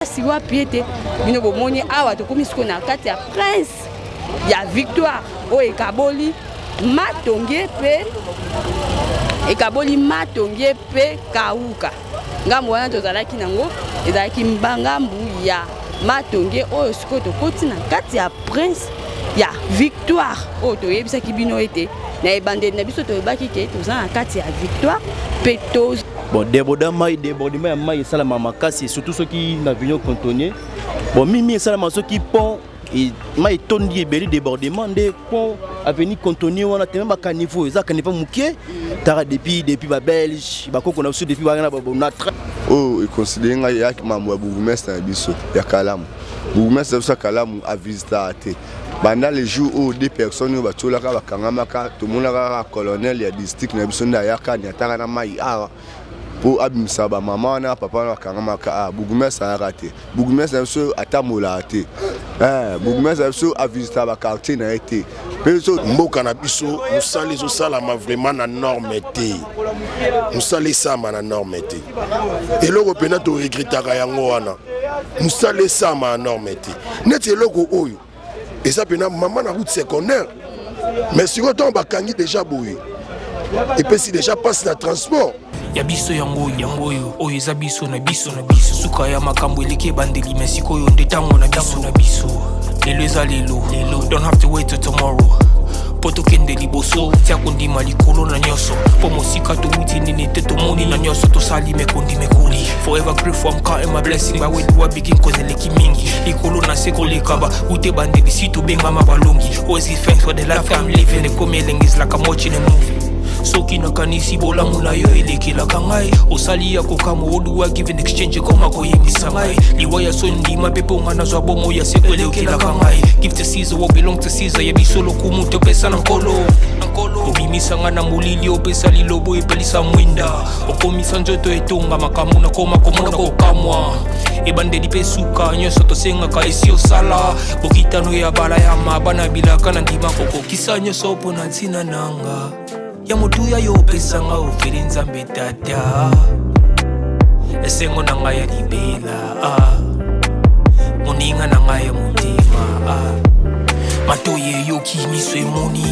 Si wapi ete bino bomoni awa tokomi siko na kati ya prince ya victoire o ekaboli matonge pe kauka ngambo wana tozalaki nango ezalaki mbangambu ya matonge oyo siko tokoti na kati ya prince ya victoire oyo toyebisaki bino ete na ebandeli na biso toyebaki ke toza na kati ya victoire pe toz bon débordement ya mai esalama makasi surtout soki na vignon contonnier bon mimi esalama soki pont mai tondi ebeli débordement nde pont avenue contonnier wana te même bakaniveau eza kaniveau moke tara depuis babelge bakoko na biso depuis bana babonatra oyo econsidere ngai yaki mambo ya bourgmestre na biso ya kalamu bourgmestre na biso ya kalamu avisita te banda les jours où deux personnes oyo batiolaka bakangamaka tomonaka kaka colonel ya district na biso nde ayakani ataka na mai awa po abimisa bamama wana papa wana bakangamaka bourgmestre ayaka te bourgmestre na biso atambolaka te bourgmestre na biso avisita baquartier na ye te mpe so mboka na biso mosala ezosalama vraiment na norme te mosala esama na norme te eloko mpena toregretaka yango wana mosala esama na norme te neti eloko oyo eza mpena mama na route secondaire mais sikoyo ntango bakangi déjà boye epesi déjà passe na transport ya biso yango oyo eza biso na biso suka ya makambo eleki ebandeli mais sikoyo nde ntango na biso lelo eza lelo don't have to wait till tomorrow po tokende liboso tia kondima likolo na nyonso po mosika towuti nini te tomoni na nyonso tosali mekondi mekoli forever grateful I'm counting my blessing my way do I begin cause eleki mingi likolo na se kolekaba ute bandeli si tobengama balongi always give thanks for the life I'm living the coming is like I'm watching a movie soki nakanisi bolamu na yo elekelaka ngai osali ya kokamo oduwa give in exchange koma koyebisa ngai liwa ya so ndima mpe mpo nga nazwa bomo ya seko elekelaka ngai give to Caesar what belong to Caesar ya biso lokumu topesa na nkolo obimisa nga na molili opesa lilobo epelisa mwinda okomisa nzoto etonga makambo nakoma komona kokamwa ebandeli mpe suka nyonso tosengaka esi osala bokitano ya bala ya mabana bilaka na ndima kokokisa nyonso mpo na ntina nanga ya motuya yo pesanga ofeli nzambe tata esengo na ngai ya libela moninga na ngai ya motima matoye yoki miso emoni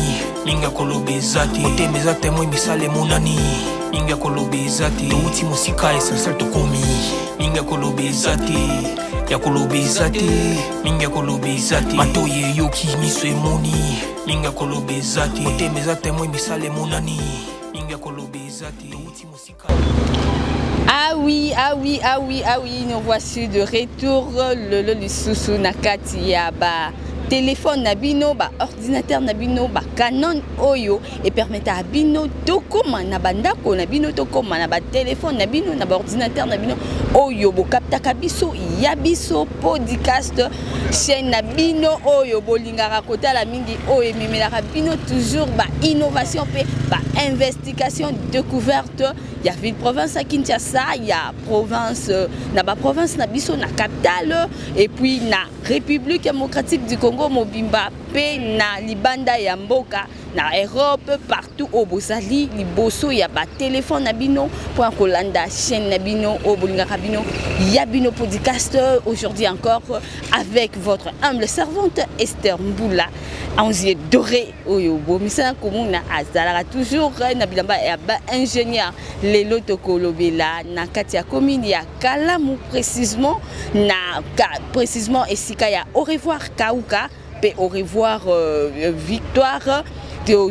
minga koloba eza te motema eza temo emisala emonani minga koloba eza te touti mosika essentiel tokomi minga koloba eza te ya koloba eza te minga koloba eza te matoye yoki miso emoni minga koloba eza te motema eza temo emisala emonani minga koloba eza te touti mosika. Ah oui, nous voici de retour le lisusu nakati ya ba téléphone nabino ba ordinateur nabino ba Canon oyo et permettre à bino tokoma na bandako nabino tokoma na ba téléphone nabino na ba ordinateur nabino oyo bo kaptaka biso ya biso podcast chaîne nabino oyo bolingaka kotala mingi oyo memelaka bino toujours ba innovation pe ba investigation découverte ya ville province à Kinshasa ya province na ba province na biso na capitale et puis na République démocratique du Congo mobimba pe na libanda ya mboka na Europe partout au bozali liboso ya ba téléphone na bino pour kolanda chaîne na bino au bolingaka bino ya bino podcast aujourd'hui encore avec votre humble servante Esther Mboula anzie doré oyo bomisa komuna azalaka toujours na bilamba ya ba ingénieur lelo tokolobela na kati ya commune ya Kalamu précisément esika ya au revoir Kauka pe au revoir Victoire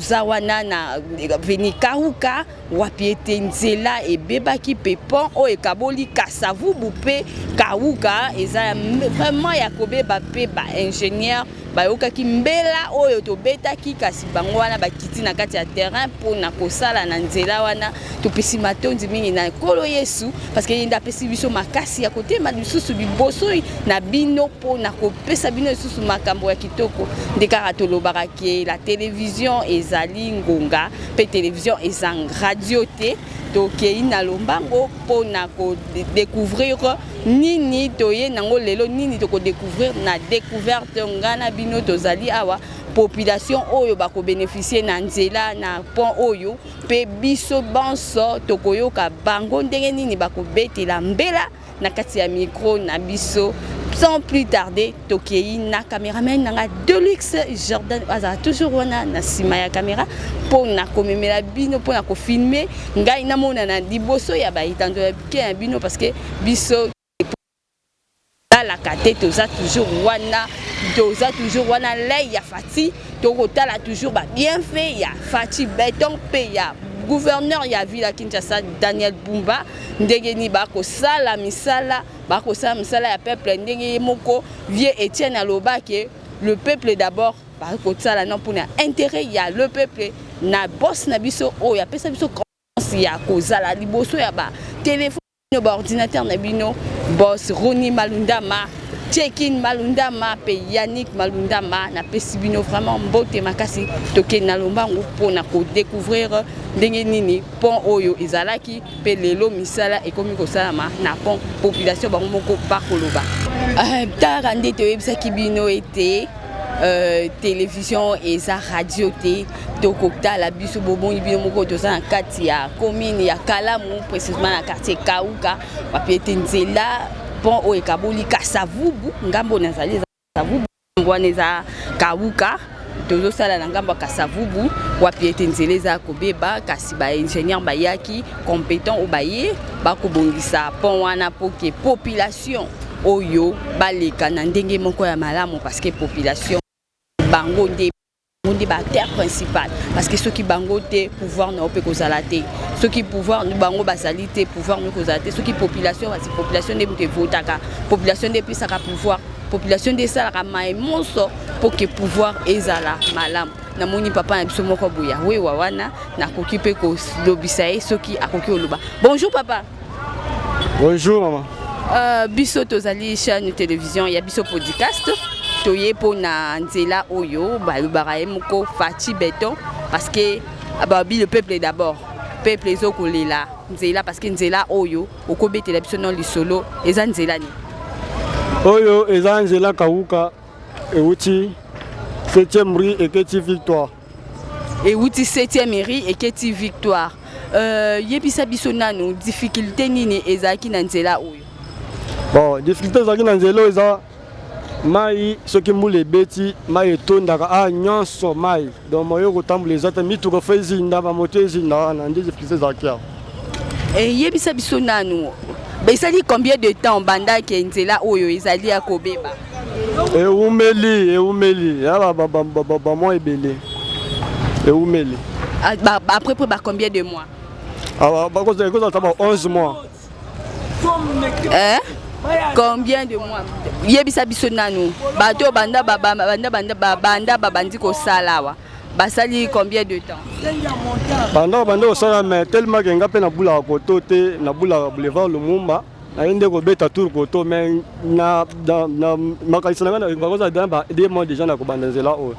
Zawana na veni Kauka wapiete nzela ebebaki pe pont o ekaboli kasavubu pe Kauka eza vraiment ya kobeba pe ba ingénieur bayokaki mbela oyo tobetaki kasi bango wana bakiti na kati ya terrain pona kosala na nzela wana topesi matondi mingi na kolo Yesu parce que yenda pesi biso makasi ya kotema lisusu liboso na bino pona kopesa bino lisusu makambo ya kitoko ndekaka tolobaka ke la télévision ezali ngonga pe télévision ezang radio te tokei na lombango pona ko découvrir nini toye nango lelo nini toko découvrir na découverte ngana bino tozali awa population oyo bako bénéficier na nzela na pont oyo pe biso banso tokoyoka bango ndenge nini bako betela mbela na kati ya micro na biso. Sans plus tarder, Tokei na caméraman na Deluxe Jordan aza toujours wana na sima ya caméra pour na komemela bino pour na ko filmer ngai na mona na liboso ya ba itando ya bino parce que biso la kate toza toujours wana lei ya fati tokotala toujours ba bien fait ya fati béton pe ya gouverneur ya ville Kinshasa Daniel Bumba ndenge ni bako sala misala ya peuple ndenge moko vie Etienne alobake le peuple d'abord bako sala non pour intérêt ya le peuple na boss na biso o ya pesa biso conscience ya kozala liboso ya ba téléphone ba ordinateur na bino boss Roni Malundama Check-in Malundama pe Yannick Malundama na pesibino vraiment mbote makasi toke na lombango pona ko découvrir ndenge nini pont oyo ezalaki pe lelo misala ekomi kosalama na pont population bango moko bakoloba tara ndete oyebisaki bino ete télévision et sa radio te tokokta la biso boboni bino moko toza na kati ya commune ya Kalamu précisément na quartier Kauka papiete nzela pont o ekaboli Kasavubu ngambo nazali Kasavubu ngwaneza Kauka tozo sala na ngambo Kasavubu wapiete nzeleza kobeba kasi ba ingénieur bayaki compétent o baye bakobongisa pont wana poke population oyo baleka na ndenge moko ya malamu parce que population bango nde ba terre principale parce que ceux qui bango te pouvoir na ope kozala te ceux qui pouvoir nous bango basali te pouvoir nous kozala te ceux qui population parce que population de te votaka population de pisaka pouvoir population de salaka maemonso pour que pouvoir ezala malam na moni papa na biso moko boya we wawana na kokipe ko lobisa e ceux qui akoki oloba. Bonjour papa. Bonjour maman. Biso tozali chaîne télévision ya biso podcast toye pona nzela oyo balubara moko fati béton parce que ababi le peuple d'abord peuple ezokolela nzela parce que nzela oyo okobetela biso non lisolo eza nzela ni oyo eza nzela Kauka euti 7e rue Eketi Victoire euti 7e rue Eketi Victoire yebisa biso nano difficulté nini ezaki na nzela oyo. Bon difficulté ezaki na nzela eza mai soki mbula ebeti mai etondaka nyonso mai donc moyo kotambola eza te mituka fa ezinda bamoto ezinda wana nde difficulté ezalaki awa. Yebisa biso nanu esali combien de temps bandaki nzela oyo ezali ya kobeba? eumeli ya bamwa ebele eumeli après combien de mois? Bakozala ta 11 mois. Combien de mois? Yebisa biso nanu bato banda babandi kosala wa basali combien de temps? Banda kosala mais tellement que nga pe na bula koto te na bula boulevard Lumumba na inde ko beta tour koto mais na makalisa na bakozala dans 2 mois déjà na ko banda nzela o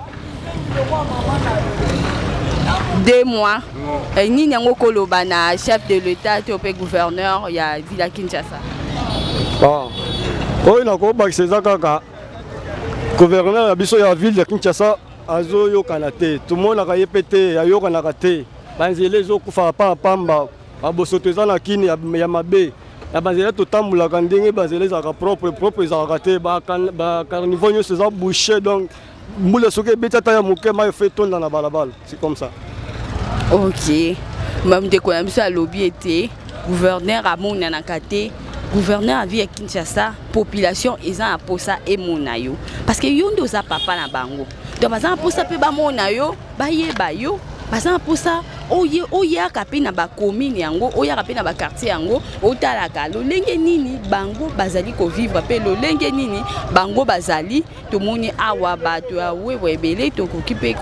2 mois. Nini yango koloba na chef de l'état to pe gouverneur ya ville Kinshasa? Oyo nakobakisa eza kaka gouverneur ya biso ya ville ya Kinshasa azoyokana te tomonaka ye pe te ayokanaka te banzela ezokufa pamba babosoto eza na kini ya mabe na banzela totambulaka ndenge banzela ezalaka propre ezalaka te bacarnivore nyonso eza bouché donc mbula soki ebeti ata ya moke mai efe etonda na balabala c'est comme ça. Ok ndeko na biso alobi ete gouverneur amonanaka te gouverneur avi ya Kinshasa population eza na posa emona yo parce que yo ndoza papa na bango donc baza na posa pe bamona yo bayeba yo baza na posa oyaka pe na bacommune yango oyaka pe na bakartier yango otalaka lolenge nini bango bazali kovivre pe lolenge nini bango bazali tomoni awa bato ya wewe ebele tokoki pe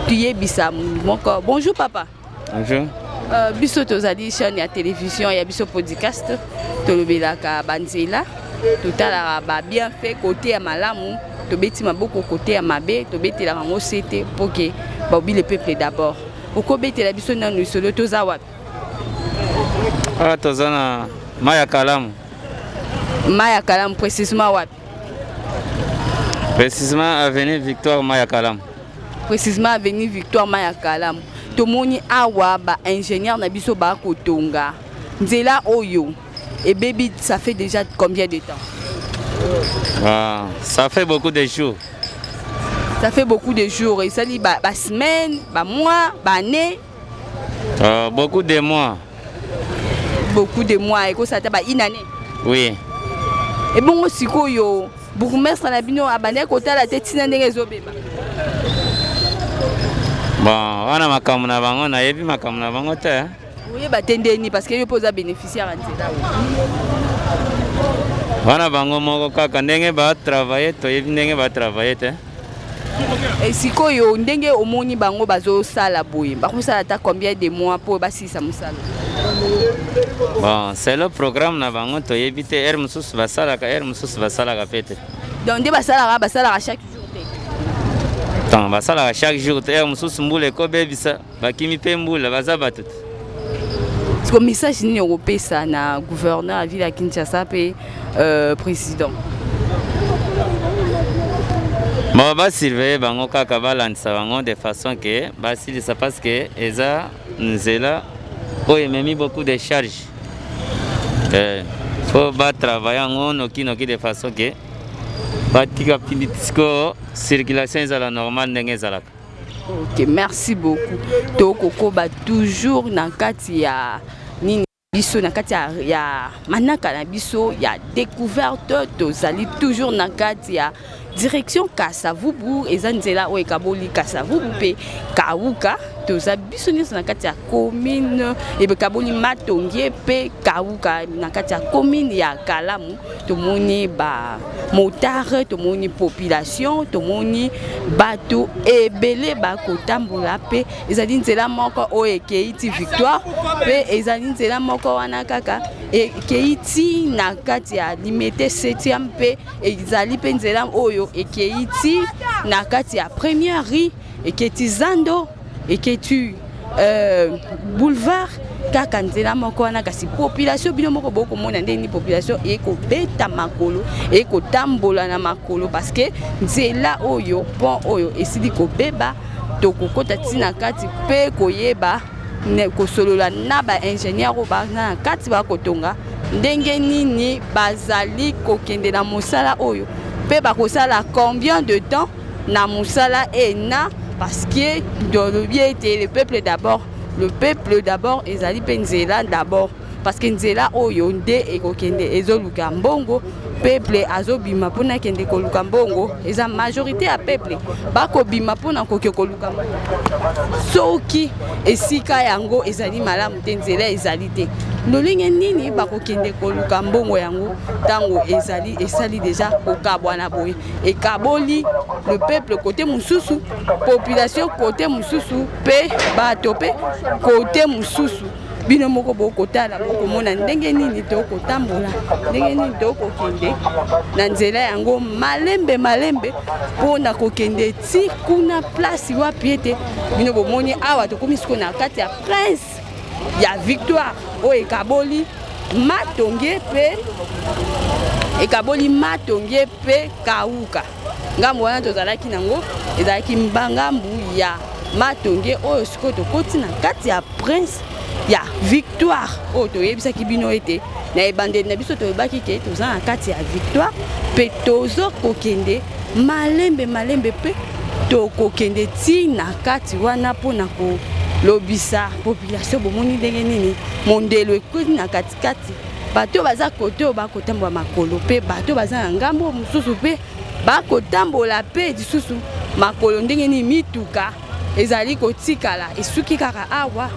tuyebisa moko. Bonjour papa. Bonjour. Biso tozali chaîne ya télévision ya biso podcast tolobelaka banzela totalaka ba bien fait côté ya malamu tobeti maboko côté ya mabe tobetela ngo sete poke babi le peuple d'abord okobetela biso na nisolo toza wapi? Tozana maya Kalamu. Maya Kalam précisément wapi? Précisément avenue Victoire Maya Kalam. Précisément avenue Victoire Maya Kalam. Tomoni awa ba ingénieur na biso ba kotonga. Nzela oyo. Et baby, ça fait déjà combien de temps? Ça fait beaucoup de jours. Ça fait beaucoup de jours. Et ça dit ba semaine, ba mois, ba année. Beaucoup de mois. Beaucoup de mois. Et ça t'a une année. Oui. Et bon aussi yo bourgmestre na bino abane kota la tête na ndenge zobeba. Bon, wana makambo na bango na yebi makambo na bango te. Oui, bah tendeni parce que yo posa bénéficiaire en nzela. Wana bango moko kaka ndenge ba travailler to yebi ndenge ba travailler te. Et sikoyo ndenge omoni bango bazo sala boye. Ba ko sala ta combien de mois pour basisa musala? Bon, c'est le programme na bango to yebi te mususu basala ka mususu basala ka pete. Donc nde basala chaque jour te. Tant basala chaque jour te mususu mbule ko bebisa bakimi pe mbula baza batut. Ce message ni européen na gouverneur à ville à Kinshasa pe président. Bon, bah surveiller bango kaka balandisa bango de façon que basilisa parce que eza nzela oyo ememi beaucoup de charges. Faut ba travailler en noki de façon que batika pindisco circulation ezala normale ndenge ezalaka. Ok, merci beaucoup. Toko ba toujours na kati ya nini biso na kati ya manaka na biso ya découverte tozali toujours na kati ya direction Kasavubu ezanzela o ekaboli Kasavubu pe Kauka toza biso nyonso na kati ya commune ebe kaboli Matongie pe Kauka na kati ya commune ya Kalamu tomoni ba motard tomoni population tomoni bato ebele ba kotambola pe ezali nzela moko o ekeiti Victoire pe ezali nzela moko wana kaka ekeiti na kati ya limité 7e pe ezali pe nzela oyo ekeiti na kati ya première rue eketi Zando eketi boulevard kaka nzela moko wana kasi population bino moko boko mona ndeni population ekobeta makolo ekotambola na makolo parce que nzela oyo pont oyo esili kobeba tokokota tina kati pe koyeba ne kosolola na ba ingénieur o ba na kati ba kotonga ndenge nini bazali kokende na mosala oyo pe ba kosala combien de temps na mosala ena parce que dans le bien le peuple d'abord ezali pe nzela d'abord parce que nzela oyo nde ekokende ezoluka mbongo peuple azobima pona kende koluka mbongo eza majorité ya peuple bakobima pona kokoluka soki esika yango ezali malamu te nzela ezali te lolenge nini bakokende koluka mbongo yango tango ezali esali déjà kokabwana boye ekaboli le peuple côté mususu population côté mususu pe bato pe côté mususu bino moko bokotala bokomona ndenge nini tokotambola ndenge nini tokokende na nzela yango malembe mpona kokende ti kuna place wapi ete bino bomoni awa tokomi siko na kati ya prince ya Victoire oyo ekaboli Matongie pe Kauka ngambo wana tozalaki nango ezalaki mbangambu ya Matongie oyo siko tokoti na kati ya prince ya Victoire oyo toyebisaki bino ete na ebandeli na biso toyebaki ke toza na kati ya Victoire pe tozo kokende malembe pe tokokende ti na kati wana mpona kolobisa population bomoni ndenge nini mondelo ekoti na katikati bato baza kote oyo bakotambola makolo pe bato baza na ngambo mosusu pe bakotambola pe lisusu makolo ndenge nini mituka ezali kotikala esuki kaka awa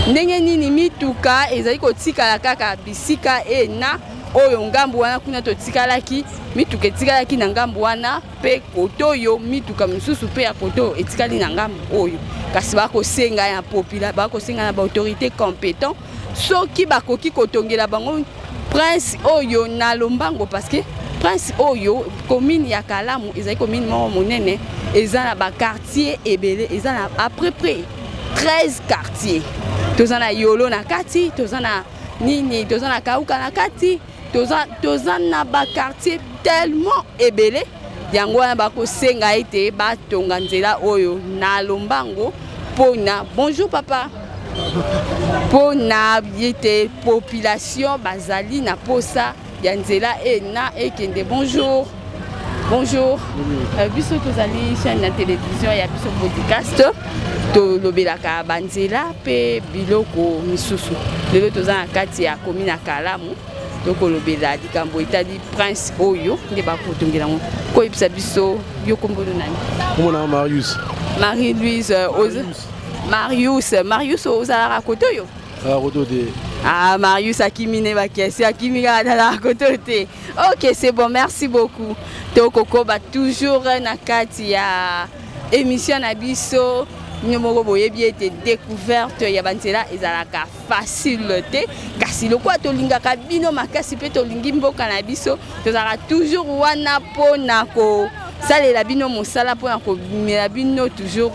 ndenge nini mituka ezali kotikala kaka bisika ena oyo ngambu wana kuna totikalaki mituka etikalaki na ngambu wana pe koto oyo mituka misusu pe ya koto etikali na ngambu oyo kasi bakosenga ya popula bakosenga na baautorité compétent soki bakoki kotongela bango prince oyo na lombango parce que prince oyo commune ya Kalamu ezali commune moko monene eza na ba quartier ebele eza na à peu près 13 quartiers toza na Yolo na kati toza na nini toza na kauka na kati toza na ba quartier tellement ebele yango wana bakosenga ete batonga nzela oyo na lombango pona bonjour papa pona yete population bazali na posa ya nzela ena ekende bonjour bonjour biso tozali chaîne na télévision ya biso podcast tolobelaka banzela pe biloko misusu lelo toza na kati ya commune ya Kalamu tokolobela likambo etali prince oyo nde bakotongela ngo koyebisa biso yo kombono nani komona Marius Marie-Louise Marius ozalaka koto yo koto te Marius akimine bakesi akimika na koto te. OK, c'est bon, merci beaucoup. Tokoko ba toujours na kati ya émission na biso nyomoko boyebi ete découverte ya banzela ezalaka facile te kasi lokwa tolingaka bino makasi pe tolingi mboka na biso tozalaka toujours wana pona ko salela bino mosala pona ko mela bino toujours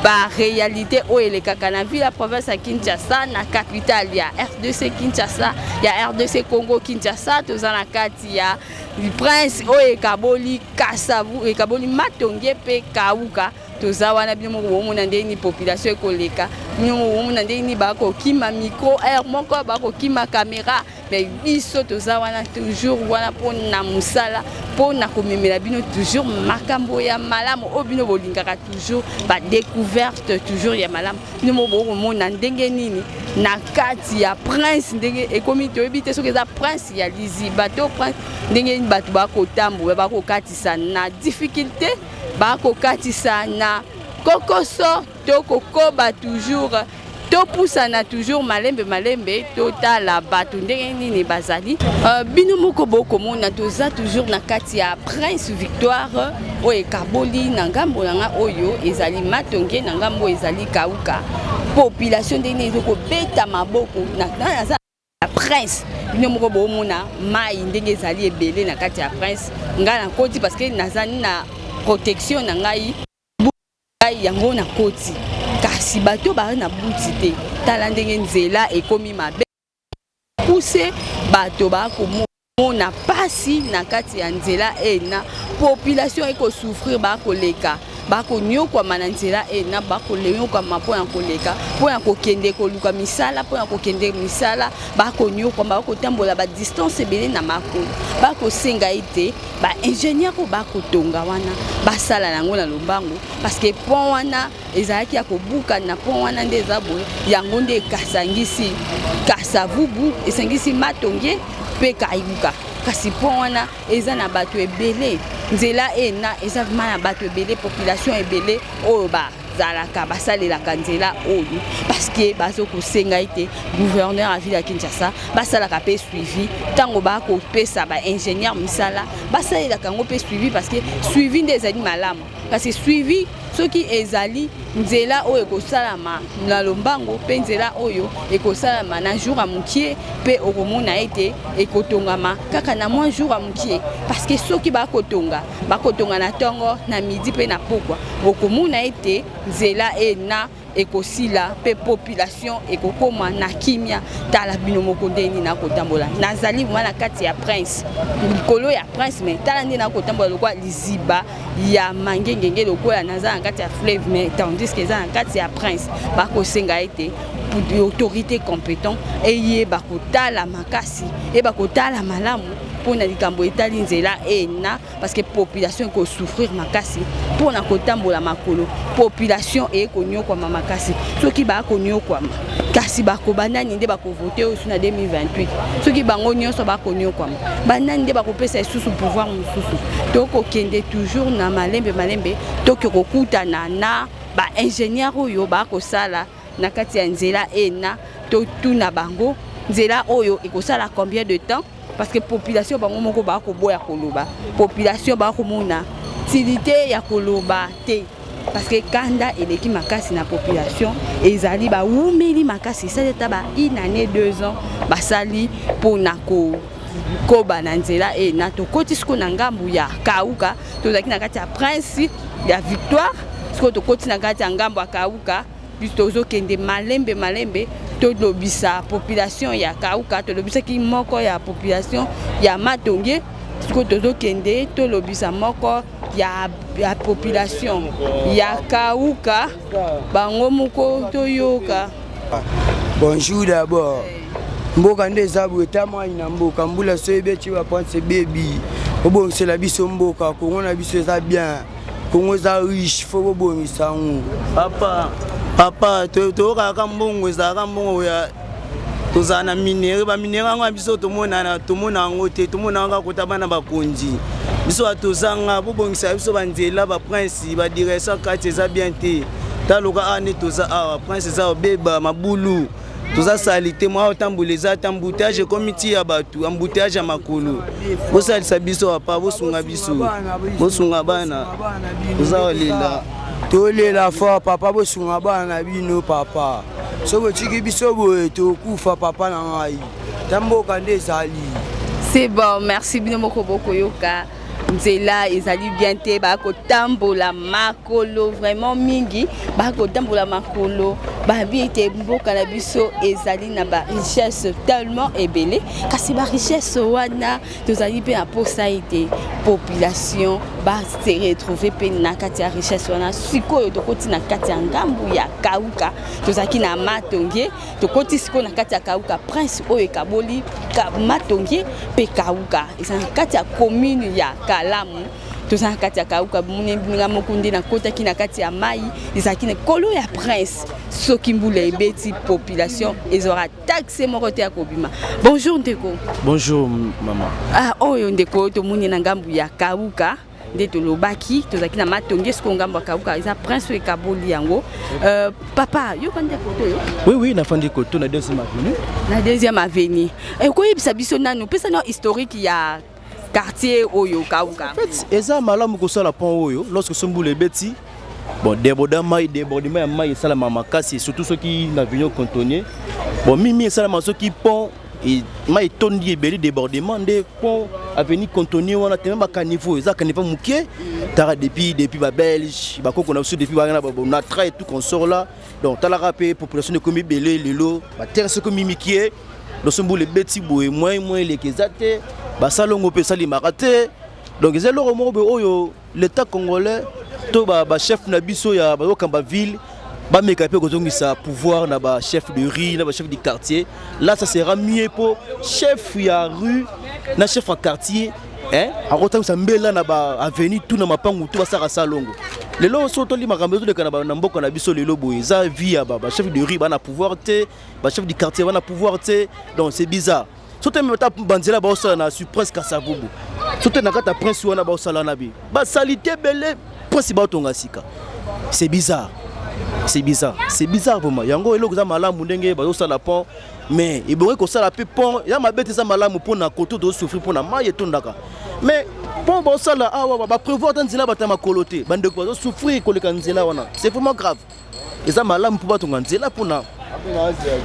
ba réalité o elekaka na ville province ya Kinshasa na capitale ya RDC Kinshasa ya RDC Congo Kinshasa toza na kati ya prince o ekaboli Kasavu ekaboli Matonge pe Kauka toza wana bino moko na ndeni population ekoleka bino moko na ndeni bako kima micro air moko bako kima caméra mais biso toza wana toujours wana pona musala pona komemela bino toujours makambo ya malamu o bino bolingaka toujours ba découverte toujours ya malamu bino moko mona ndenge nini na kati ya prince ndenge ekomi toyebi te soki eza prince ya liziba to prince ndenge nini bato bakotambola bakokatisa na difficulté bakokatisa na kokoso tokokoba toujours topusana toujours malembe totala bato ndenge nini bazali bino moko bokomona toza toujours na kati ya prince Victoire oyo ekaboli na ngambo nanga oyo ezali Matonge na ngambo ezali Kauka population ndenge nini ezokobeta maboko na prince bino moko bomona mai ndenge ezali ebele na kati ya prince nga na koti parce que nazani na protection na ngai yango na koti kasi bato ba na buti te tala ndenge nzela ekomi mabe pousse bato ba komona pasi na kati ya nzela ena population eko souffrir ba koleka bakonyoka mananzela ena bakolenyoka mapona koleka pona kokende koluka misala pona kokende misala bakonyoka bakotambola ba distance ebele na makolo bakosenga ite ba ingénieur ko bakotonga wana basala nango na lombango parce que pont wana ezalaki ya kobuka na pont wana nde ezabwe yango nde kasangisi Kasavubu esangisi Matonge pe Kauka kasi pont wana eza na bato ebele nzela ena eza na bato ebele population ebele oyo bazalaka basalelaka nzela oyo parce que bazokosenga ite gouverneur ya ville ya Kinshasa basalaka pe suivi tango bakopesa ba ingénieur misala basalelaka ngo pe suivi parce que suivi nde ezali malamu kasi suivi soki ezali nzela oyo ekosalama na lombango pe nzela oyo ekosalama na jour ya mokie pe okomona ete ekotongama kaka na mwa jour ya mokie parce que soki bakotonga na tongo na midi pe na pokwa okomona ete nzela ena ekosila pe population ekokoma na kimia tala bino moko ndeni na kotambola nazali mwana kati ya prince likolo ya prince mais tala ndeni na kotambola lokwa liziba ya mangengenge lokola naza na kati ya fleuve mais tandis que eza na kati ya prince bakosenga ete autorité compétent eye bakotala makasi e bakotala malamu pona likambo etali nzela ena parce que population ko souffrir makasi pona kotambola makolo population ekonyoka makasi soki bakonyoka kasi bakobandani nde bakovote osu na 2028 soki bango nyonso bakonyoka bandani nde bakopesa isusu pouvoir mususu tokokende toujours na malembe tokokutana na ba ingénieur oyo bakosala na kati ya nzela ena totuna bango nzela oyo ekosala combien de temps parce que population bango moko bakoboya koloba population bakomona utilité ya koloba te parce que kanda eleki makasi na population ezali ba wumeli makasi ça eta ba une année 2 ans basali pona ko bananzela ena to kotisiko na ngambu ya Kauka tozaki na kati ya prince ya Victoire siko to koti na kati ya ngambu ya Kauka plus tozokende malembe malembe tolobisa population ya Kauka tolobisa ki moko ya population ya Matonge siko tozokende tolobisa moko ya population ya Kauka bango moko toyoka. Bonjour d'abord. Mboka nde zabu etama ina mboka mbula soyebe chi bapanse baby. Bon c'est la biso mboka Congo na biso za bien. Congo za riche fo bobongisa ngo. Papa to ka mbongo za ka mbongo ya tozana minere ba minere ngo biso to mona ngo te to mona nga kota bana bakonzi. Biso atozanga bobongisa biso banzela ba prince ba diresa kati za bien te. Taloka ane toza awa prince za beba mabulu. Toza salite moi otambuleza tamboutage comité ya batu embouteillage ya makolo. Bosalisa biso papa bosunga biso. Bosunga bana. Toza olela. Tolela fort papa bosunga bana bino papa. Soko chiki biso boye to kufa papa na ngai. Tamboka nde sali. C'est bon, merci bino moko boko yoka. Nzela ezali bien te bako tambola makolo vraiment mingi bako tambola makolo babi te mboka na biso ezali na ba richesse tellement ebele kasi ba richesse wana tozali pe na posaité population ba se retrouver pe na kati ya richesse wana sikoyo tokoti na kati ya ngambu ya Kauka tozaki na Matonge tokoti sikoyo na kati ya Kauka prince oyo kaboli Matonge pe Kauka ezali na kati ya commune ya Kalamu tozana kati ya Kauka muninga mokundi na kota kina kati ya mai ezaki na kolo ya prince soki mbula ebeti population ezora taxe moko te ya kobima. Bonjour ndeko. Bonjour maman. Oyo ndeko to muni na ngambu ya Kauka nde tolobaki tozaki na Matonge siko ngambu ya Kauka eza prince we kaboli yango. Papa yo kande koto yo? Oui na fandi koto na deuxième avenue. Na deuxième avenue. Koyebisa biso nanu pesa na historique ya quartier Oyo Kauka. En fait, eza malamu ko sala pont Oyo lorsque sombule beti. Bon, débordement ya mai sala makasi surtout ceux qui na vision contourner. Bon, mimi sala maso qui pont et mai tondi ebeli débordement de pont avenue contourner wana te même ba caniveau, eza caniveau mukie. Tara depuis ba belge, ba koko na aussi depuis ba na tra et tout qu'on sort là. Donc tala rapé population de comme belé lelo, ba terre ce comme mimikie. Le sombule beti boye moins les kezate. Basalongo pe sali marate donc ezelo romobe oyo l'état congolais to ba chef na biso ya ba kamba ville ba meka pe kozongisa pouvoir na ba chef de rue na ba chef du quartier là ça sera mieux pour chef ya rue na chef en quartier hein akota mbela na ba avenue tout na mapangu to basaka salongo lelo so to li makambezo de kana ba na mboka na biso lelo boye za vie ya ba chef de rue ba na pouvoir te ba chef du quartier ba na pouvoir te donc c'est bizarre. Sote meta banzela ba osala na surprise kasavubu. Sote na kata prince wana ba osala na bi. Ba salité belé prince ba tonga sika. C'est bizarre. C'est bizarre. C'est bizarre pour moi. Yango eloko za malamu ndenge ba osala pont mais ibonge ko sala pe pont ya mabete za malamu pona koto do souffrir pona maye tondaka. Mais pont ba osala awa ba prévoir tanzela batama kolote. Bande ko souffrir koleka nzela wana. C'est vraiment grave. Eza malamu pour ba tonga nzela pona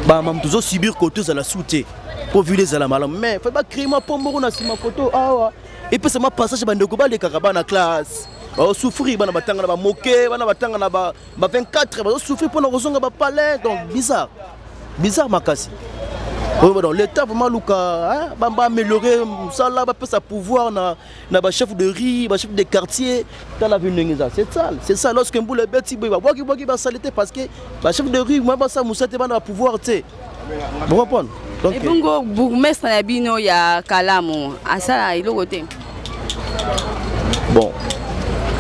ba mam tuzo subir koto za la soute. Pour viler za la malam mais faut pas créer ma pombo na sima photo awa et puis ça m'a passage bande ko ba le karaba na classe ba souffrir bana batanga na ba moquer bana batanga na ba 24 ba souffrir pour na kozonga ba palais donc bizarre makasi. Donc l'état vraiment luka hein ba améliorer ça là ba peut sa pouvoir na ba chef de rue ba chef de quartier dans la ville ngeza c'est ça lorsque mboule beti ba boki ba saleté parce que ba chef de rue moi ba ça musate ba na pouvoir té vous comprenez. Donc ebongo bourgmestre na bino ya Kalamu asala iloko te. Bon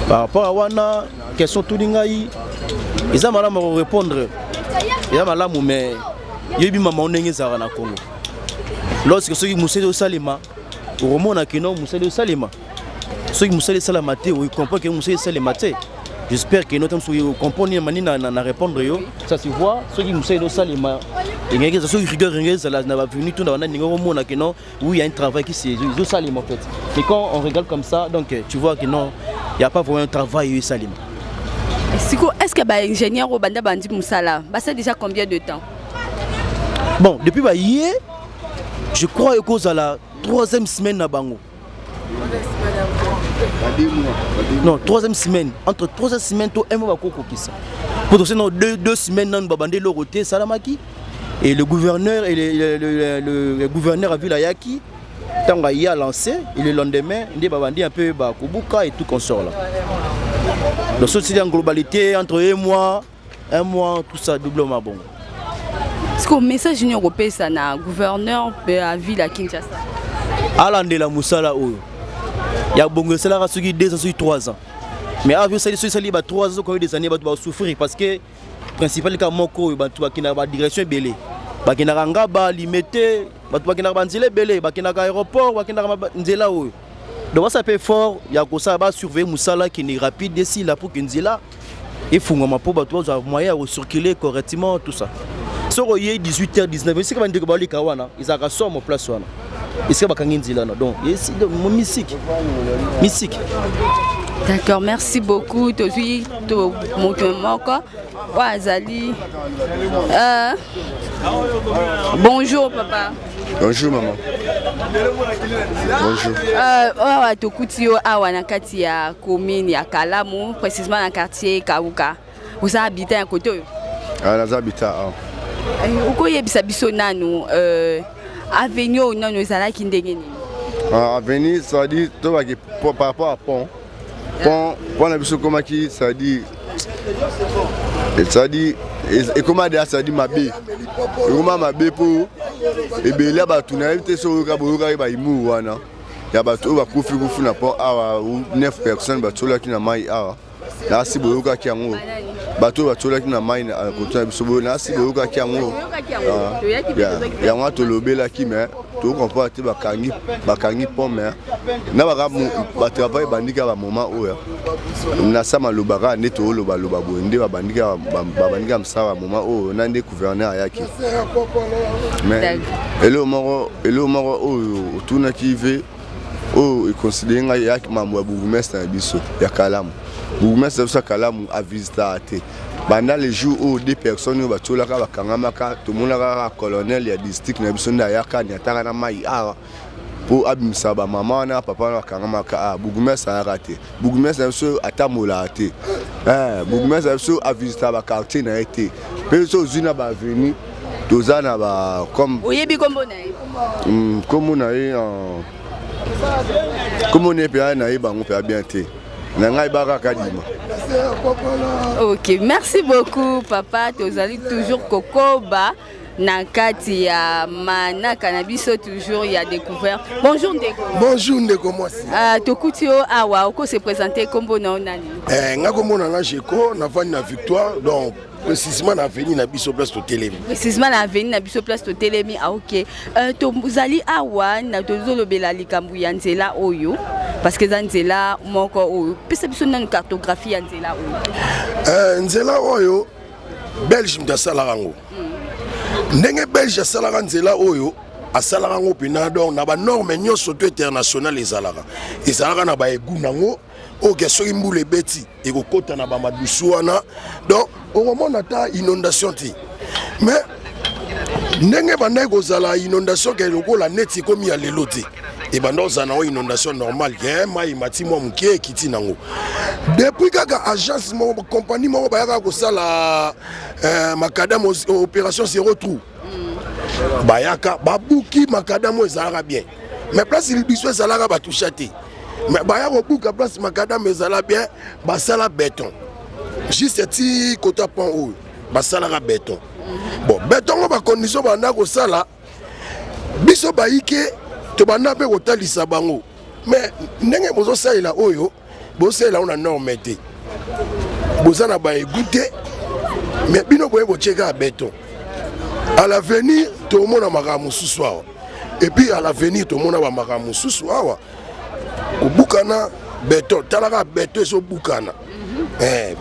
par rapport à wana question tout ngai ils malamu répondre ya malamu mais yebi mama ndenge zara na Congo lorsque ceux qui museli au salima romona kino museli au salima ceux qui museli salama te oui comprend que museli salima te. J'espère que notre monsieur comprend ni manina na répondre yo ça se voit ceux qui museli au salima et ngeke ça rigueur ngeke la na venu tout na ningo mona que non oui il y a un travail qui c'est au salima en fait et quand on regarde comme ça donc tu vois que non il y a pas vraiment un travail au salima. Est-ce que ba ingénieur au banda bandi musala ba ça déjà combien de temps? Bon depuis ba hier je crois que cause à la 3e semaine na bango. Non, 3e semaine. Entre 3e semaine et un mois, potentiellement 2 semaines dans babandé le roté salamaki et le gouverneur et le gouverneur a vu la yaki tant qu'il a lancé et le lendemain il babandé un peu kubuka et tout consort là. Donc c'est en globalité entre un mois tout ça doublement bon. Est-ce que le message européen ça na gouverneur de la ville à Kinshasa alande la musala oyo ya bongo sala ka soki 2 ans soki 3 ans mais avec ça les 3 ans comme des années va souffrir parce que principal ka moko batu bakina ba direction belé bakina ngaba limité batu bakina ba nzela belé bakina ka aéroport bakina nzela oyo donc ça peut fort ya ko ça ba surveiller musala qui est rapide ici là pour que nzela et fungoma pour batu ba moyen de circuler correctement tout ça soko yé 18h 19h c'est que bande ko ba lika wana izaka somo place wana ici bakangi nzela donc ici mystique. D'accord, merci beaucoup. Tozui to mokomoko wazali. Bonjour papa. Bonjour maman. Bonjour. Awa tokuti yo awa na kati ya commune ya Kalamu, précisément dans quartier Kauka. Vous habitez à côté? Nous habitons. Uko yebisa biso nanu avenue nanu ezalaki ndenge nini? Avenue ça dit par rapport à pont. Pont la biso comme qui ça dit et comment dire ça dit mabé. Comment mabé pour et belia ba tuna éviter so ka boka ba imu wana. Ya ba to ba kufi na pont awa 9 personnes ba tola ki na mai awa. Na si boka ki ango. Bato ba tola ki na mai na côté biso bo na si boka ki ango. Ya ngwa to lobela ki mais to comprend te bakangi pomme na ba travail bandika ba moment oya na sama lobaka neto loba bo nde ba bandika msaba moment o na nde gouverneur ayaki mais elo moro oyo tuna ki ve o e considérer nga yaki mambo ya bourgmestre na biso ya Kalamu bourgmestre sa Kalamu a visiter ate pendant les jours où 2 personnes ba tolaka ba kangamaka to monaka colonel ya district na biso nda yaka ni ataka na mai ara pour abimisa ba maman na papa na kangamaka bourgmestre a raté bourgmestre biso atamola ate bourgmestre biso a visiter ba quartier na été peso zina ba avenue tozana ba comme oyebi kombo na ye comme na ye comme on est bien na ye bango pe bien te. Ok, merci beaucoup papa. Tozali toujours Kokoba Nakati ya Manaka Nabiso toujours il y a découvert. Bonjour Ndeko. Bonjour Ndeko moi. Tokutio awa oko se présenter kombo na onani. Ngakombo na Jeko na vani na Victoire donc précisément na avenue na biso place to Telemi. Précisément na avenue na biso place to Telemi. Ah OK. Tozali awa na tozolobela likambu ya nzela oyo. Parce que dans nzela moko oyo pesa biso na cartographie ya nzela oyo. Nzela oyo Belge mtasala ngo. Ndenge Belge asala nzela oyo asala ngo pina donc na ba norme nyonso to international ezalaka. Ezalaka na ba egu nango o gesoki mbule beti ekokota na ba madusu wana. Donc au moment ta inondation ti. Mais ndenge banda kozala inondation ke lokola neti komi ya lelo te. Et pendant ça, on a une inondation normale. Il y a un mati qui est quitté. Depuis que l'agence, la compagnie, la macadam opération se retrouve. Bayaka, babouki macadam est bien. Mais place il dit que ça va tout châter. Mais bayaka bouka place macadam est bien, basala béton. Juste petit côté pont haut, basala béton. Bon, béton on va condition banda ko sala. Biso baike tobanda pe kotalisa bango mais ndenge bozo saila oyo bosela ona normalité bozana ba égoutté mais bino boye bocheka béton à l'avenir tout le monde a makamu suswa et puis à l'avenir tout le monde a makamu suswa ko bukana béton talaka béton so bukana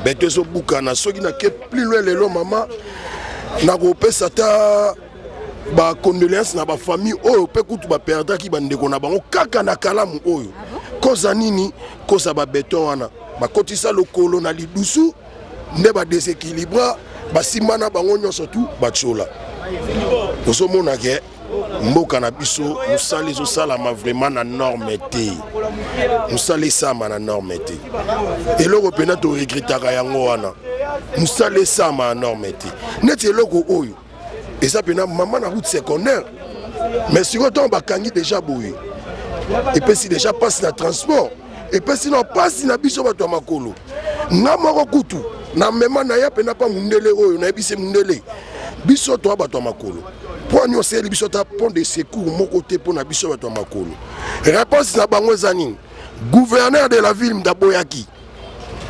béton so bukana soki na ke plus loin lelo mama na ko pesa ta ba condoléances na ba famille oyo pe kutu ba perdre ki bandeko na bango kaka na Kalamu oyo koza nini koza ba béton wana ba kotisa lokolo na lidusu nde ba déséquilibre ba simana bango nyonso tout ba tchola oso mona ke mboka na biso musali zo sala ma vraiment na norme te musali sama na norme te eloko pena to regrettaka yango wana musala esama enorme te neti eloko oyo eza pena mama na route secondaire mais sikoyo ntango bakangi déjà boye epesi déjà passe na transport epesi na pasi na biso bato ya makolo nga moko kutu na mema na ya pena pa mundele oyo nayebisi mundele biso toa bato ya makolo po nyonso eli biso ta pont de secours moko te mpo na biso bato ya makolo réponse na bango eza nini gouverneur de la ville ndaboyaki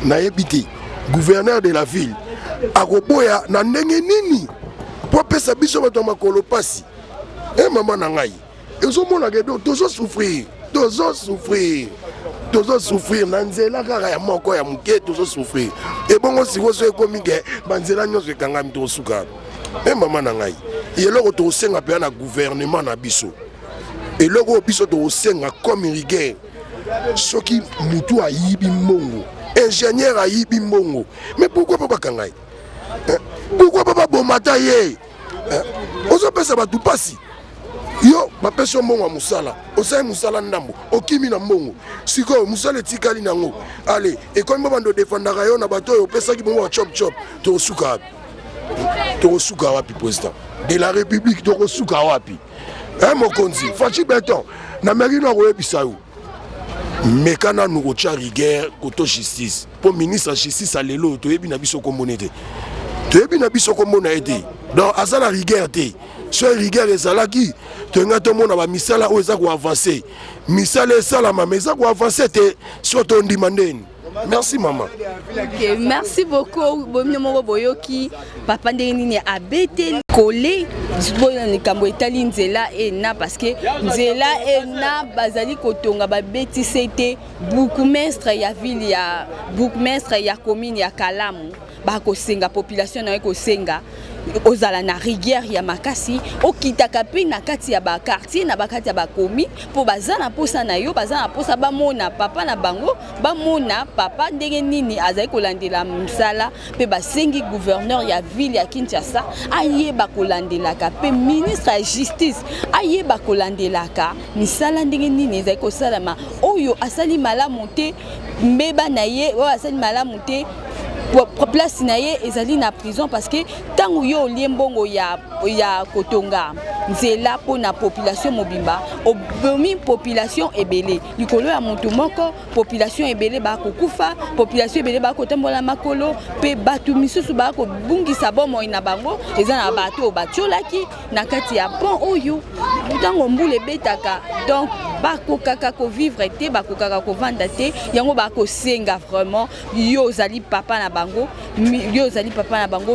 nayebi te gouverneur de la ville akoboya na ndenge nini po apesa biso bato ya makolo pasi mama na ngai ezomonaka do tozosouffrir na nzela kaka ya moko ya moke tozosouffrir ebongo sikoyo so ekomi ke banzela nyonso ekangami tokosuka mama na ngai eloko tokosenga mpenza na gouvernement na biso eloko oyo biso tokosenga comme rigueur soki mutu ayibi mbongo ingénieur ayibi mbongo mais pourquoi pas bakanga ye pourquoi pas babomata ye ozopesa bato pasi yo bapesi yo mbongo ya mosala osali mosala ndambo okimi na mbongo sikoyo mosala etikali nango ale ekomi babando defandaka yo na bato oyo opesaki bongo ya chop tokosuka wapi président de la république tokosuka wapi mokonzi faci beton na merino akoyebisa yo mekana nukotia rigueur koto justice mpo ministre ya justice alelo toyebi na biso kombona ete donc aza na rigueur te so rigueur ezalaki toyenga tomona bamisala oyo eza koavanse misala esalama ma eza koavanse te so tondima ndeni. Merci maman. Okay, merci beaucoup. Bomino boyoki papa ndenge nini abete collé boyo nikambo etali nzela ena parce que nzela ena bazali kotonga babeti c'était bourgmestre ya ville ya bourgmestre ya commune ya Kalamu bako senga population na ko senga ozala na rigueur ya makasi okitaka pe na kati ya ba quartier na bakati ya bakomi po bazana posa na yo bazana posa bamona papa na bango bamona papa ndenge nini azali kolandela msala pe basengi gouverneur ya ville ya Kinshasa ayeba kolandelaka pe ministre ya justice ayeba kolandelaka misala ndenge nini ezali kosalama oyo asali malamu te mbeba na ye oyo asali malamu te place na ye ezali na prison parce que tango yo liembongo ya kotonga nzela po na population mobimba obomi population ebele likolo ya moto moko population ebele ba kokufa population ebele ba kotambola makolo pe batu misusu ba ko bungisa bomo ina bango eza na bato batiolaki na kati ya pont oyo tango mbule betaka donc bako kaka ko vivre te bako kaka ko vanda te yango bako senga vraiment yo zali papa na bango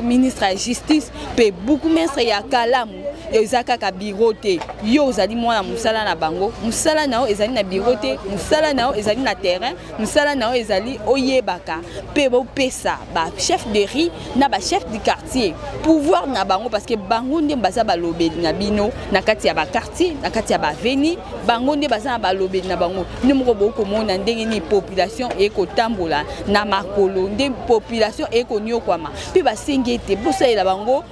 ministre ya justice pe bourgmestre ya Kalamu ezaka ka bureau te yo zali mwana musala na bango musala nao ezali na bureau te musala nao ezali na terrain musala nao ezali oyebaka pe bo pesa ba chef de riz na ba chef du quartier pouvoir na bango parce que bango nde baza balobeli na bino na kati ya ba quartier na kati ya ba veni bango nde baza balobeli na bango nde moko boko mona ndenge ni population ekotambola na makolo nde population ekonyokwama pe basengete bosalela bango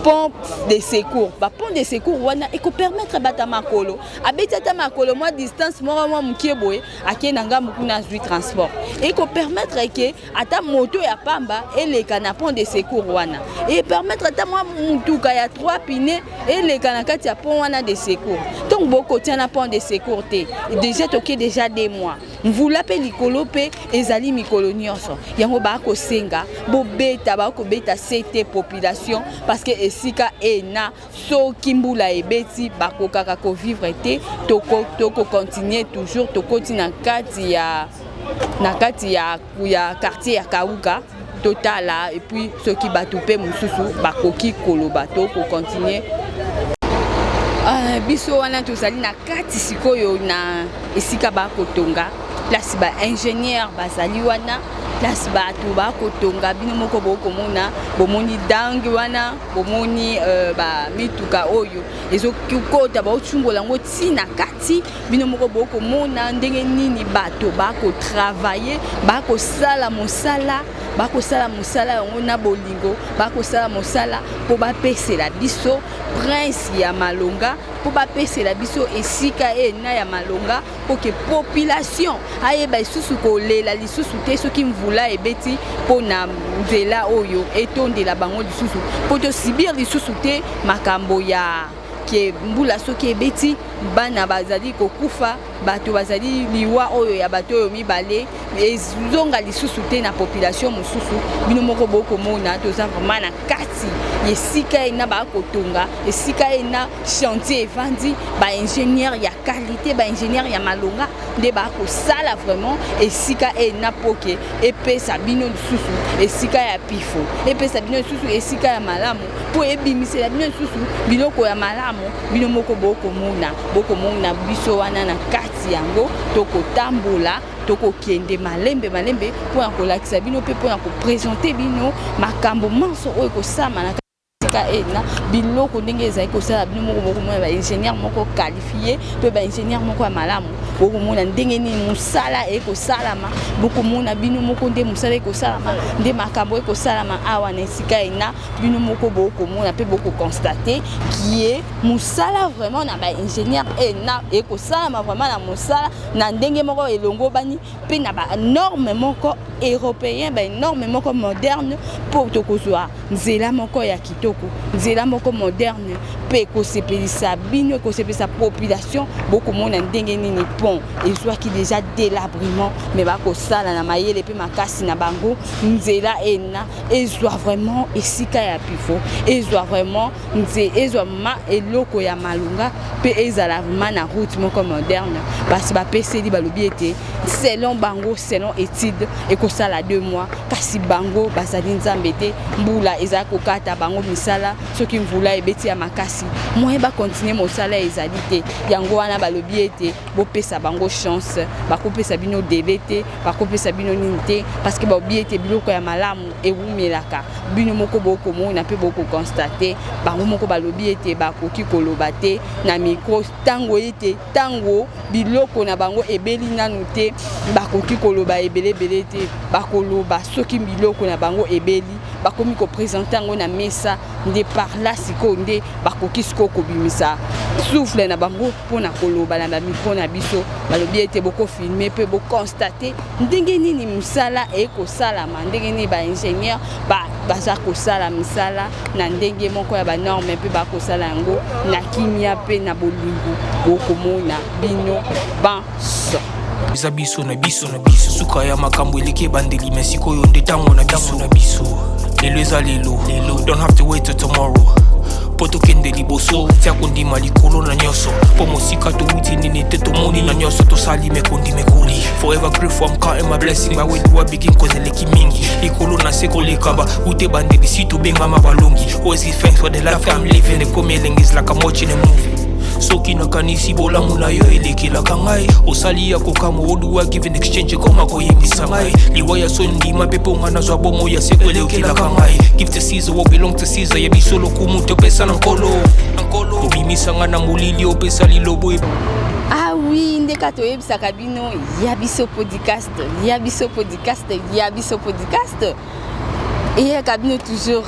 pont de secours ba pont de secours wana eko permettre bata makolo abeti ata makolo moi distance moi mukie boye akena ngambu kuna zui transport eko permettre que ata moto ya pamba eleka na pont de secours wana et permettre ata moi mutuka ya 3 pine eleka na kati ya pont wana de secours donc boko tia na pont de secours te déjà toke déjà 2 mois mvula pe likolo pe ezali mikolo nyonso yango ba ko senga bobeta ba ko beta CT population parce que esika ena so kimbula ebeti bakokaka ko vivre te toko continuer toujours tokoti na kati ya quartier ya Kauka totala et puis ceux qui batupe mususu bakoki koloba toko continuer biso wana tozali na kati sikoyo na esika bakotonga place ba ingénieur bazali wana place bato bakotonga bino moko bokomona bomoni dangi wana bomoni ba mituka oyo ezokikota baochumbola ngo tina kati bino moko bokomona ndenge nini bato bakotravailler bakosala mosala yango na bolingo bakosala mosala po bapesela biso prince ya Malonga po bapesela biso esika ena ya malonga po ke population ayeba lisusu kolela lisusu te soki mvula ebeti po na nzela oyo etondela bango lisusu po tosibir lisusu te makambo ya ke mbula soki ebeti bana bazali kokufa bato bazali liwa oyo ya bato oyo mibale ezonga lisusu te na population mosusu bino moko bokomona toza vraiment na kati esika ena bakotonga esika ena chantier evandi baingénieur ya qualité baingénieur ya malonga nde bakosala vraiment esika ena poke epesa bino lisusu esika ya pifo epesa bino lisusu esika ya malamu po ebimisela bino lisusu biloko ya malamu bino moko bokomona biso wana na kati yango tokotambola tokokende malembe po na kolakisa bino pe po na kopresente bino makambo manso oyo kosama na ena biloko ndenge ezali kosala bino moko bokomona baingénieur moko qualifié pe baingénieur moko ya malamu bokomona ndenge nini mosala ekosalama bokomona bino moko nde mosala ekosalama nde makambo ekosalama awa na esika ena bino moko bokomona pe bokokonstate kie mosala vraiment na baingénieur ena ekosalama vraiment na mosala na ndenge moko elongo bani pe na banorme moko européen banorme moko moderne po tokozwa nzela moko ya kitoko nzela moko moderne pe kosepelisa bino kosepelisa population bokomona ndenge nini pont ezwaki déjà délabrement mais bakosala na mayele pe makasi na bango nzela ena ezwa vraiment esika ya pifo ezwa vraiment ezwa ma eloko ya malunga pe ezala vraiment na route moko moderne basi bapeseli balobi ete selon bango selon étude ekosala 2 mois kasi bango bazali nzambe te mbula eza kokata bango misala soki mvula ebeti ya makasi moye ba continuer mosala ezali te yango wana balobi ete bopesa bango chance bakopesa bino délai te bakopesa bino nini te parce que baobi ete biloko ya malamu ewumelaka bino moko bokomona pe bokokonstate bango moko balobi ete bakoki koloba te na micro tango ete tango biloko na bango ebeli nanu te bakoki koloba ebelebele te bakoloba soki biloko na bango ebeli bakomi ko présenter ngo na mesa nde par là siko nde bakoki siko kobimisa souffle na bango pona koloba na micro na biso balobi ete boko filmer pe bo constater ndenge nini musala ekosalama ndenge nini ba ingénieur baza kosala misala na ndenge moko ya ba norme pe bakosala yango na kimia pe na bolingo bokomona bino banso eza biso na biso suka ya makambo eleki ebandeli me sikoyo nde ntango na biso lelo eza lelo don't have to wait till tomorrow po tokende liboso tia kondima likolo na nyonso po mosika towuti nini te tomoni na nyonso tosali mekoli forever grateful I'm counting my blessing my way to begin cause eleki mingi likolo na se kolekaba ute bandeli si tobengama balongi always give thanks for the life I'm living the coming is like I'm watching a movie soki nakanisi bolamu na yo elekelaka ngai osali ya kokamo oduwa given exchange koma koyebisa ngai liwa ya sondima mpe mpo nga nazwa bomo ya seko elekelaka ngai give to Caesar what belong to Caesar ya biso lokumu topesa na nkolo obimisa nga na molili opesa lilobo Ah oui, ndeka toyebisaka bino ya biso podcast et kabino toujours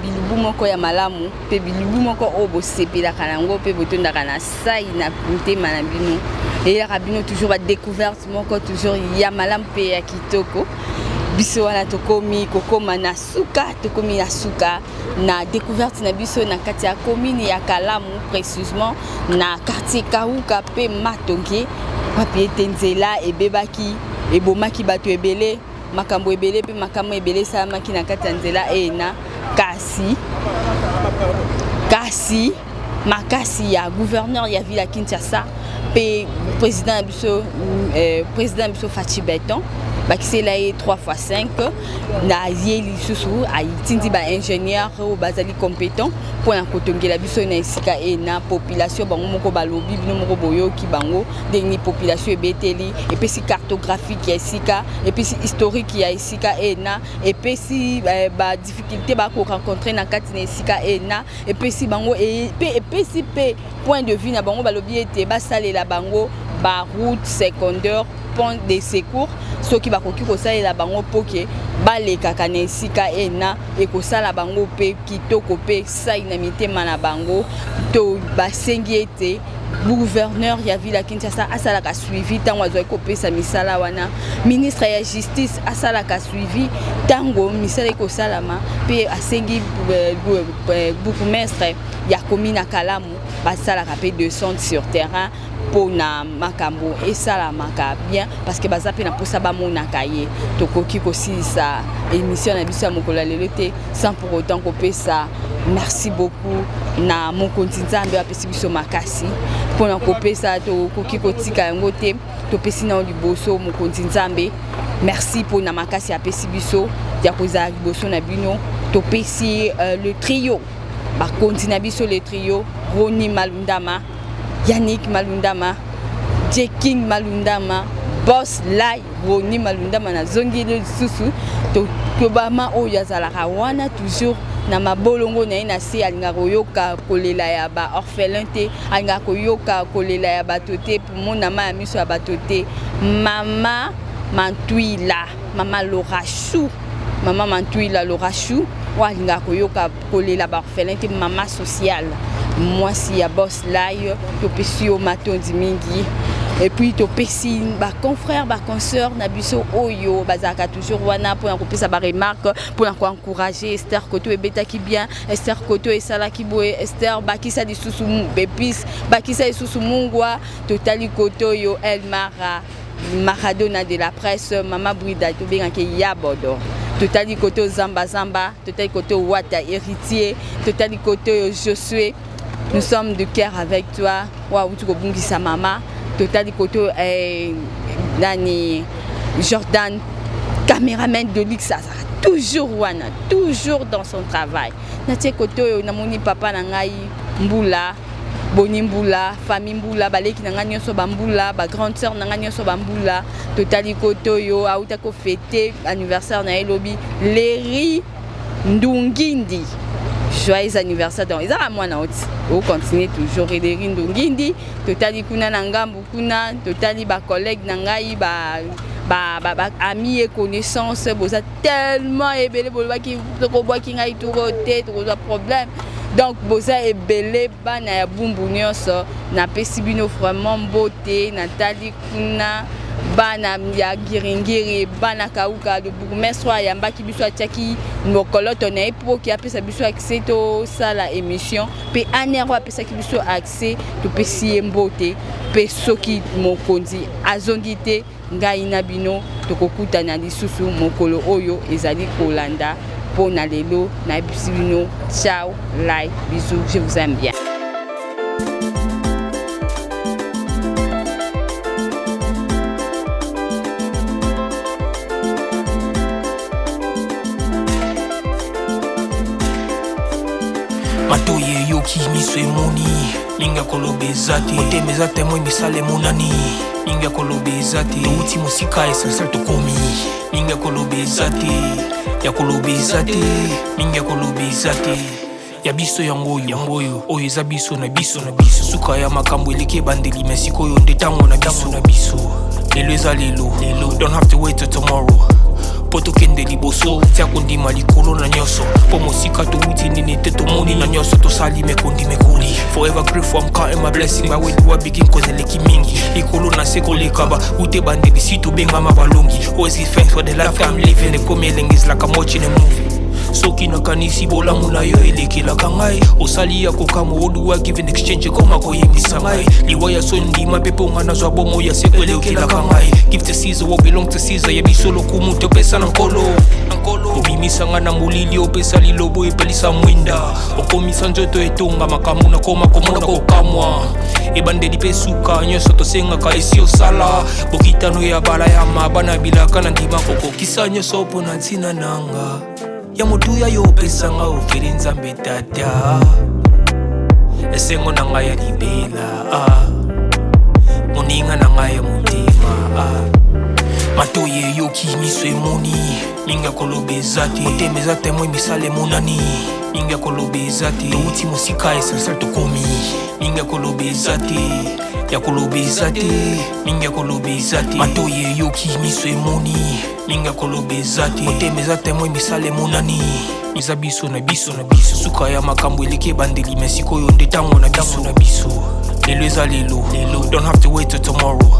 bilubu moko ya malamu pe bilubu moko obo sepelaka nango pe botondaka na sai na motema na bino et kabino toujours ba découverte moko toujours ya malamu pe ya kitoko biso wana tokomi kokoma na suka na découverte na biso na kati ya commune ya Kalamu précisément na quartier Kauka pe Matonge papi etenzela ebebaki ebomaki bato ebele makambo ebele pe makambo ebele salamaki na kati ya nzela ena kasi makasi ya gouverneur ya ville ya Kinshasa pe président biso Fachi Beton bakisela ye 3x5 na yeli susu aitindi ba ingénieur o bazali compétent pour na kotongela biso na esika ena population bango moko balobi bino moko boyoki bango ndenge population ebeteli epesi cartographique ya esika epesi historique ya esika ena epesi ba difficulté ba ko rencontrer na kati na esika ena epesi bango epesi pe point de vue na bango balobi ete basalela bango ba route secondaire pont de secours soki bakoki kosalela bango poke balekaka na esika ena ekosala bango pe kitoko pe sai na mitema na bango to basengi ete gouverneur ya ville ya Kinshasa asalaka suivi tango azwa kopesa misala wana, ministre ya justice asalaka suivi tango misala ekosalama pe asengi bourgmestre ya commune Kalamu basalaka pe descente sur terrain pour na makambo esalamaka bien parce que baza pe na posa bamonaka ye tokoki kosilisa émission na biso ya mokolo lelo te sans pour autant kopesa merci beaucoup na mokonzi Nzambe apesi biso makasi pona kopesa tokoki kotika yango te topesi na liboso mokonzi Nzambe merci pour na makasi apesi biso ya kozala liboso na bino topesi le trio bakonzi na biso le trio Roni Malundama, Yannick Malundama, Jeking Malundama, Boss Lai, Roni Malundama na zongi le susu to bama o yazalaka wana toujours na mabolongo na ina se alinga koyoka kolela ya ba orphelin te alinga koyoka kolela ya batote pour mona ma miso ya batote mama Mantuila mama Lorachou mama Mantuila Lorachou wa alinga koyoka kolela ba orphelin te mama sociale moi si ya Boss Lai to pesi o matondi mingi et puis to pesi ba confrère ba consoeur na biso oyo bazaka toujours wana pour kopesa ba remarque pour encourager Esther Koto ebeta ki bien Esther Koto esala ki boye Esther bakisa di susu bepis bakisa susu mungwa totali Koto yo Elmara Maradona de la presse mama Brida to benga ke yabodo totali Koto Zamba Zamba totali Koto Wata héritier totali Koto Josué. Nous sommes de cœur avec toi. Waouh, tu comprends qui sa maman. Total Koto Dani Jordan, caméraman de Lixa, toujours wana, toujours dans son travail. Natie Koto namoni papa nangai mbula, boni mbula, famille mbula, baleki nanganyo so bambula, ba grande sœur nanganyo so bambula. Total Koto yo auta ko fêter anniversaire na elobi, Leri Ndungindi. Joyeux anniversaire donc ils ont moi na oti on continue toujours et Leri Ndungindi totali kuna na ngambu kuna totali ba collègue na ngai ba amis et connaissances boza tellement ebele bolwa ki ko boa ki ngai tout côté tout problème donc boza ebele bana ya bumbu nyonso na pesi bino vraiment beauté Nathalie kuna bana ya giringiri bana kauka de bourgmestre ya mbaki biso atiaki mokolo tona epoki apesa biso accès to sala émission pe anero apesa biso accès to pesi mbote pe soki mokonzi azongi te ngai na bino tokokuta na lisusu mokolo oyo ezali kolanda pona lelo na bino ciao like bisous je vous aime bien. Matoye yoki miswe moni Ninga kolobe zati Ote mezate mwe misale monani Ninga kolobe zati Touti musika esansel tokomi Ninga kolobe zati Ya kolobe zati Ninga kolobe zati Ya biso yangoyo Oyo eza biso na biso Suka ya makambo eleke bandeli Mesiko yo ndetango na biso Lelo eza lelo Don't have to wait till tomorrow Poto kende liboso tia kondima likolo na nyoso po mosika to wuti nini te to moni na nyoso to sali me kondi me kuli forever grateful I'm counting my blessing my way to a begin cause eleki mingi likolo na seko lekaba ute bande bisitu benga mabalongi always give thanks for the life I'm living the coming is like I'm watching a movie soki nakanisi bolamu na yo elekilaka ngai osali ya kokamo oduwa give in exchange koma koyebisa ngai liwaya so ndima pepe nga nazwa bomo ya seko elekilaka ngai give to Caesar what belong to Caesar yebiso lokumu topesa na nkolo obimisa nga na molili opesa lilobo epelisa mwinda okomisa nzoto etonga makambo na koma komona kokamwa ebandeli pe suka nyonso tosengaka esi osala bokitano ya bala ya mabana bilaka na ndima kokokisa nyonso mpo na ntina nanga ya motuya yo pesanga ofere Nzambe tata esengo na ngai ya libela moninga na ngai ya motema matoye yoki miso emoni ninga kolobe zati otemeza temwe misale monani ninga kolobe zati touti mosika esansel tokomi ninga kolobe zati ya kolobeza te mingi ya kolobeza te matoye yoki miso emoni mingi ya kolobeza te motema eza temoi misala emonani eza biso na biso na biso suka ya makambo eleki ebandeli me sikoyo nde ntango na biso lelo eza lelo don't have to wait till tomorrow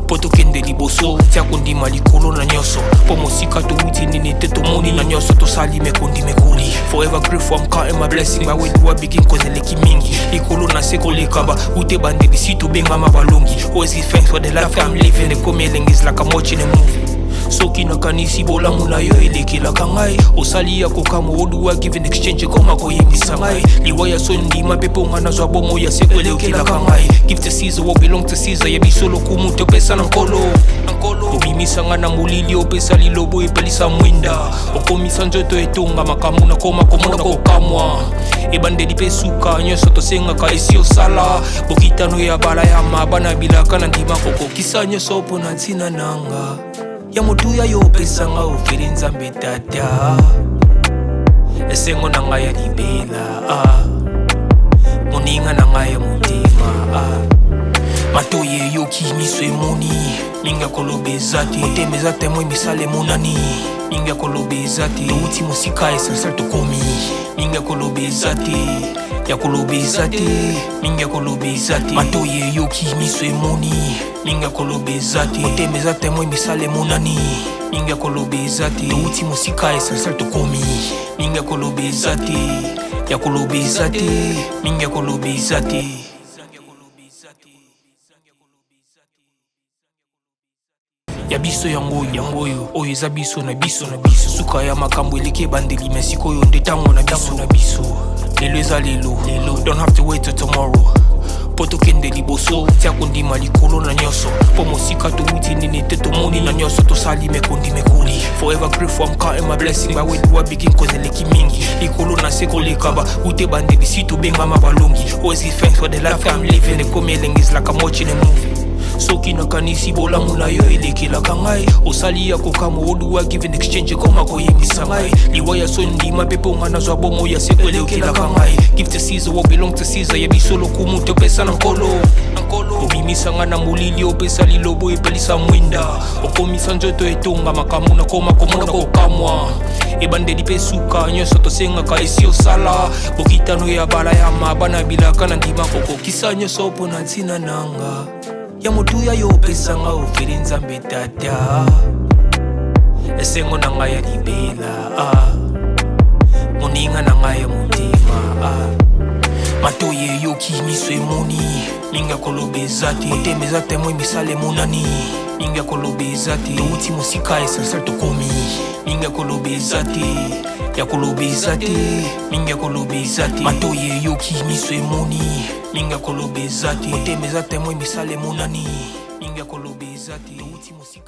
po tokende liboso tia kondima likolo na nyonso po mosika towuti nini te tomoni na nyonso tosali mekondi mekoli forever grateful I'm counting my blessing my way to begin cause eleki mingi likolo na se kolekaba ute bandeli si tobengama balongi always give thanks for the life I'm living ekomi elenge is like I'm watching a movie soki nakanisi bolamu na yo elekelaka ngai osali ya kokamo oluwa give in exchange koma koyebisa ngai liwa ya so ndima mpe mpo nga nazwa bomo ya seko elekelaka ngai give to Caesar what belong to Caesar yebiso lokumu topesa na nkolo obimisa nga na molili opesa lilobo epelisa mwinda okomisa nzoto etonga makambo na koma komona kokamwa ebandeli mpe suka nyonso tosengaka esi osala bokitano ya bala ya mabana bilaka na ndima kokokisa nyonso mpo na ntina nanga ya motuya yo opesanga ofeli nzambe tata esengo na ngai ya libela moninga na ngai ya motema matoye yoki miso emoni mingi ya kolobeza te motema eza temoi misala emonani mingi ya kolobeza te touti mosika essentiel tokomi mingi ya kolobeza te ya kolobeza te mingi ya kolobeza te matoye yoki miso emoni mingi ya kolobeza te motema eza temoi misala emonani mingi ya kolobeza te touti mosika essentiel tokomi mingi ya kolobeza te ya kolobeza te mingi ya kolobeza te ya biso yango oyo eza biso na biso suka ya makambo eleki ebandeli me sikoyo nde ntango na biso lelo eza lelo don't have to wait till tomorrow po tokende liboso tia kondima likolo na nyonso po mosika towuti nini te tomoni na nyonso tosali mekondi mekoli forever grateful I'm counting my blessing my way to begin cause eleki mingi likolo na se kolekaba ute bandeli si tobengama balongi always give thanks for the life I'm living ekomi elenge is like I'm watching a movie soki nakanisi bolamu na yo elekelaka ngai osali ya kokamo oluwa give in exchange koma koyebisa ngai liwa ya so ndima mpe mpo nga nazwa bomo ya seko elekelaka ngai give to Caesar what belong to Caesar yebiso lokumu topesa na nkolo obimisa nga na molili opesa lilobo epelisa mwinda okomisa nzoto etonga makambo na koma komona kokamwa ebandeli mpe suka nyonso tosengaka esi osala bokitano ya bala ya mabana bilaka na ndima kokokisa nyonso mpo na ntina nanga ya motuya yo opesanga ofeli nzambe tata esengo na ngai ya libela moninga na ngai ya motema matoye yoki miso emoni mingi ya kolobeza te motema eza temoi misala emonani mingi ya kolobeza te touti mosika essentiel tokomi mingi ya kolobeza te ya kolobeza te mingi ya kolobeza te matoye yoki miso emoni mingi ya kolobeza te motema eza temoi misala emonani mingi ya kolobeza te touti mosika